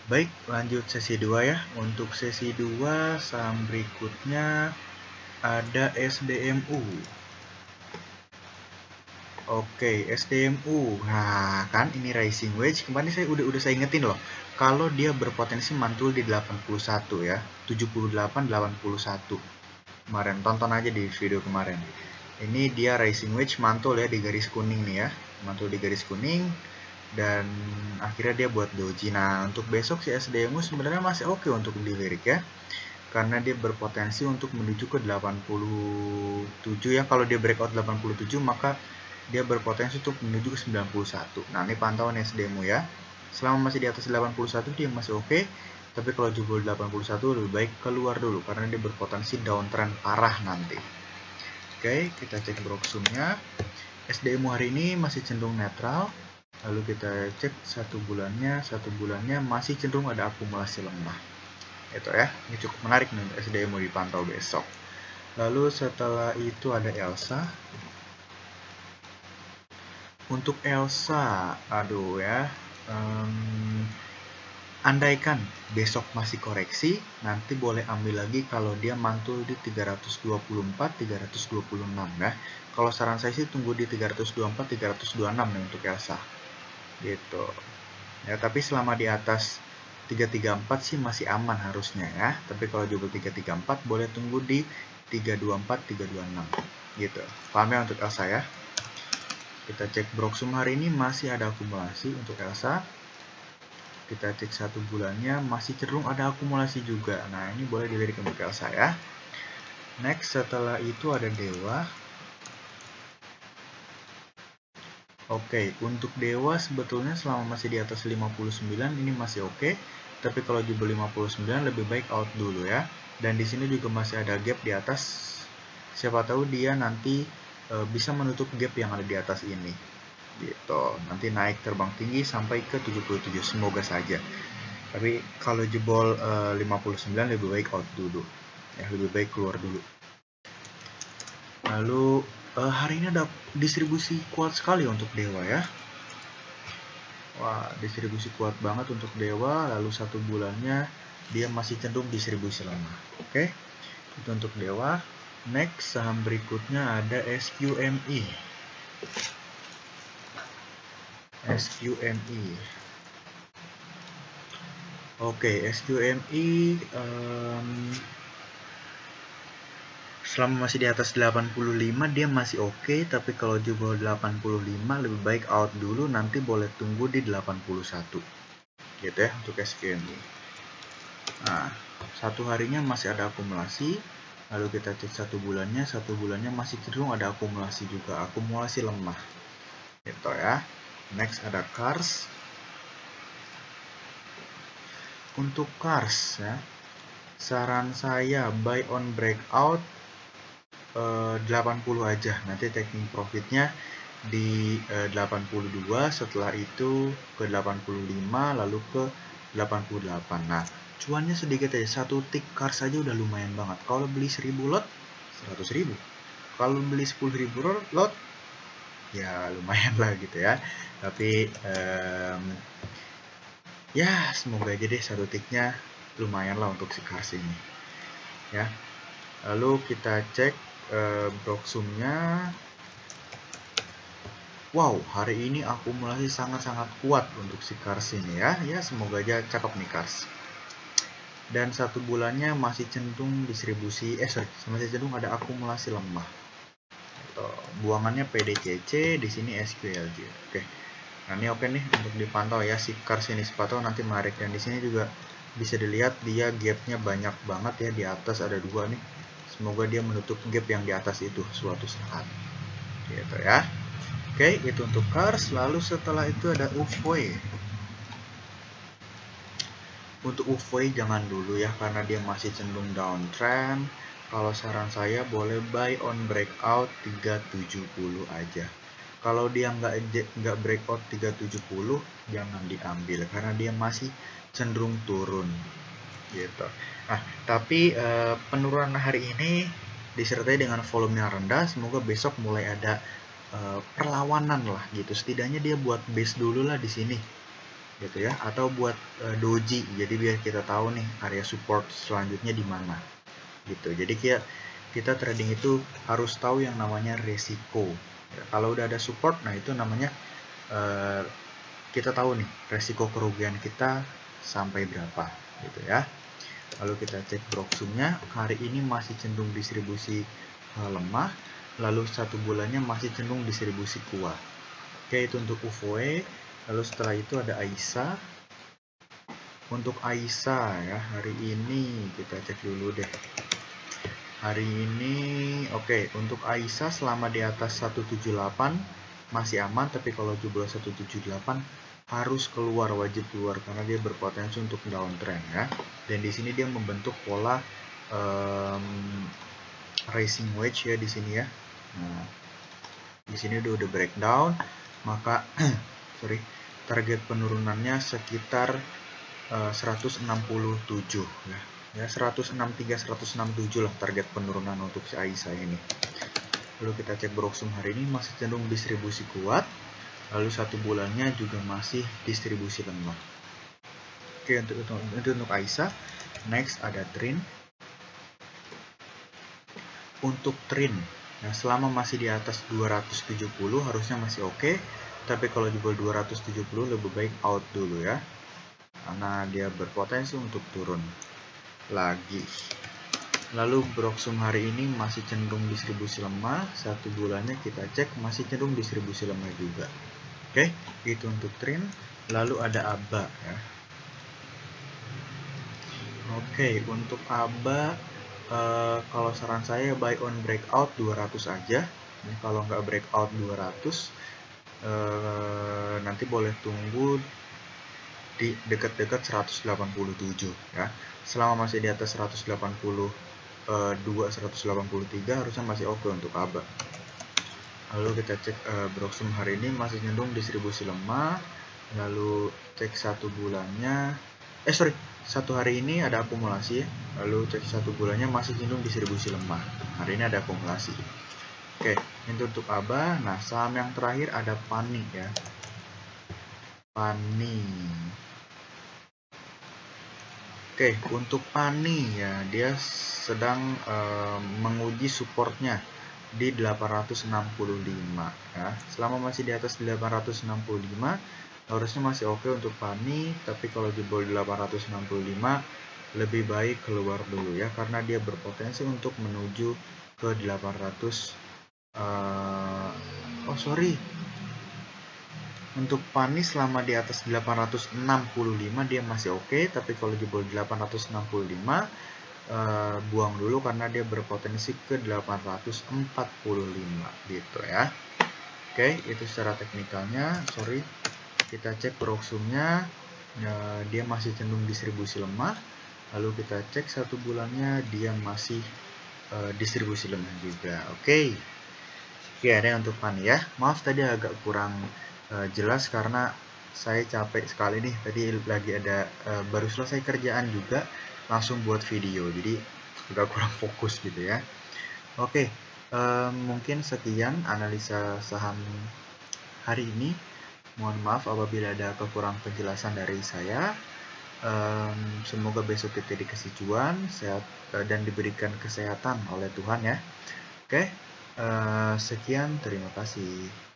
Baik, lanjut sesi 2 ya. Untuk sesi 2 saham berikutnya ada SDMU. Oke, SDMU. Nah, kan ini rising wedge. Kemarin saya udah saya ingetin loh. Kalau dia berpotensi mantul di 81 ya. 78 81. Kemarin tonton aja di video kemarin. Ini dia rising wedge mantul ya di garis kuning nih ya. Mantul di garis kuning dan akhirnya dia buat doji. Nah, untuk besok si SDMU sebenarnya masih oke untuk dilirik ya. Karena dia berpotensi untuk menuju ke 87 ya. Kalau dia breakout 87 maka dia berpotensi untuk menuju ke 91. Nah, ini pantauan SDMU ya. Selama masih di atas 81 dia masih oke. Tapi kalau jebol 81 lebih baik keluar dulu karena dia berpotensi downtrend parah nanti. Oke, kita cek broksumnya. SDMU hari ini masih cenderung netral. Lalu kita cek satu bulannya masih cenderung ada akumulasi lemah. Itu ya, ini cukup menarik nih untuk SDMU dipantau besok. Lalu setelah itu ada Elsa. Untuk Elsa, aduh ya, andaikan besok masih koreksi, nanti boleh ambil lagi kalau dia mantul di 324, 326 ya. Kalau saran saya sih tunggu di 324, 326 nih untuk Elsa. Gitu. Ya, tapi selama di atas 334 sih masih aman harusnya ya. Tapi kalau jebol 334 boleh tunggu di 324, 326 gitu. Paham ya untuk Elsa ya? Kita cek broksum hari ini masih ada akumulasi untuk Elsa. Kita cek satu bulannya masih cenderung ada akumulasi juga. Nah, ini boleh dilirik untuk Elsa ya. Next, setelah itu ada Dewa. Oke, untuk Dewa sebetulnya selama masih di atas 59 ini masih oke. Tapi kalau jebol 59 lebih baik out dulu ya. Dan di sini juga masih ada gap di atas. Siapa tahu dia nanti bisa menutup gap yang ada di atas ini. Gitu. Nanti naik terbang tinggi sampai ke 77. Semoga saja. Tapi kalau jebol 59 lebih baik out dulu. Ya, lebih baik keluar dulu. Lalu hari ini ada distribusi kuat sekali untuk Dewa ya. Wah, distribusi kuat banget untuk Dewa. Lalu satu bulannya dia masih cenderung distribusi lemah. Oke, itu untuk Dewa. Next, saham berikutnya ada SQMI. SQMI. Oke, SQMI selama masih di atas 85 dia masih oke, tapi kalau jebol 85 lebih baik out dulu, nanti boleh tunggu di 81. Gitu ya untuk SQMI. Nah, satu harinya masih ada akumulasi. Lalu kita cek satu bulannya masih cenderung ada akumulasi juga, akumulasi lemah. Gitu ya. Next ada Kars. Untuk Kars ya, saran saya buy on breakout 80 aja. Nanti taking profitnya di 82, setelah itu ke 85, lalu ke 88. Nah, cuannya sedikit aja, satu tick Kars saja udah lumayan banget. Kalau beli 1000 lot 100.000, kalau beli 10.000 lot ya lumayan lah gitu ya. Tapi ya semoga aja deh satu ticknya lumayan lah untuk si Kars ini ya. Lalu kita cek broksumnya. Wow, hari ini akumulasi sangat-sangat kuat untuk si Kars ini ya. Ya, semoga aja cakep nih Kars. Dan satu bulannya masih cenderung distribusi, masih cenderung ada akumulasi lemah. Buangannya PDCC, di sini SQLJ. Oke. Nah, ini oke nih untuk dipantau ya si Kars ini, sepatu nanti menarik. Dan di sini juga bisa dilihat dia gapnya banyak banget ya, di atas ada 2 nih. Semoga dia menutup gap yang di atas itu suatu saat. Gitu ya. Oke, itu untuk Kars. Lalu setelah itu ada UFOE. Untuk UFOE jangan dulu ya, karena dia masih cenderung downtrend. Kalau saran saya boleh buy on breakout 370 aja. Kalau dia nggak breakout 370, jangan diambil karena dia masih cenderung turun. Gitu. Nah, tapi penurunan hari ini disertai dengan volume yang rendah. Semoga besok mulai ada perlawanan lah gitu. Setidaknya dia buat base dulu lah di sini. gitu ya, atau buat doji, jadi biar kita tahu nih area support selanjutnya di mana gitu. Jadi kita trading itu harus tahu yang namanya resiko ya. Kalau udah ada support, nah itu namanya kita tahu nih resiko kerugian kita sampai berapa gitu ya. Lalu kita cek Broksumnya, hari ini masih cenderung distribusi lemah, lalu 1 bulannya masih cenderung distribusi kuat. Oke, itu untuk UVE. Lalu setelah itu ada AISA. Untuk AISA ya, hari ini kita cek dulu deh. Hari ini oke, untuk AISA selama di atas 178 masih aman, tapi kalau jebol 178 harus keluar, wajib keluar karena dia berpotensi untuk downtrend ya. Dan di sini dia membentuk pola rising wedge ya di sini ya. Nah, di sini udah breakdown, maka target penurunannya sekitar 167 ya. Ya 163 167 lah target penurunan untuk si AISA ini. Lalu kita cek Broksum hari ini masih cenderung distribusi kuat, lalu 1 bulannya juga masih distribusi lemah. Oke, untuk AISA. Next ada TRIN. Untuk TRIN, nah selama masih di atas 270 harusnya masih oke, tapi kalau di bawah 270 lebih baik out dulu ya, karena dia berpotensi untuk turun lagi. Lalu Broksum hari ini masih cenderung distribusi lemah, 1 bulannya kita cek masih cenderung distribusi lemah juga. Oke, itu untuk TRIN. Lalu ada ABA ya. Oke, untuk ABA kalau saran saya buy on breakout 200 aja. Kalau nggak breakout 200 nanti boleh tunggu di dekat-dekat 187 ya. Selama masih di atas 182 183 harusnya masih oke untuk ABA. Lalu kita cek Broksum hari ini masih cenderung distribusi lemah. Lalu cek 1 bulannya 1 hari ini ada akumulasi ya. Lalu cek 1 bulannya masih cenderung distribusi lemah. Hari ini ada akumulasi. Oke, itu untuk ABA. Nah, saham yang terakhir ada PANI ya. PANI. Oke, untuk PANI ya, dia sedang menguji supportnya di 865 ya. Selama masih di atas 865 harusnya masih oke untuk PANI, tapi kalau jebol 865 lebih baik keluar dulu ya, karena dia berpotensi untuk menuju ke 800 untuk PANI selama di atas 865 dia masih oke, tapi kalau jebol 865 buang dulu karena dia berpotensi ke 845 gitu ya. Oke, itu secara teknikalnya. Kita cek Broksumnya, dia masih cenderung distribusi lemah. Lalu kita cek 1 bulannya, dia masih distribusi lemah juga. Oke, ada untuk PANI ya. Maaf tadi agak kurang jelas karena saya capek sekali nih. Tadi lagi ada baru selesai kerjaan juga, langsung buat video, jadi agak kurang fokus gitu ya. Oke, mungkin sekian analisa saham hari ini. Mohon maaf apabila ada kekurangan penjelasan dari saya. Semoga besok kita dikasih cuan, sehat dan diberikan kesehatan oleh Tuhan ya. Oke, sekian, terima kasih.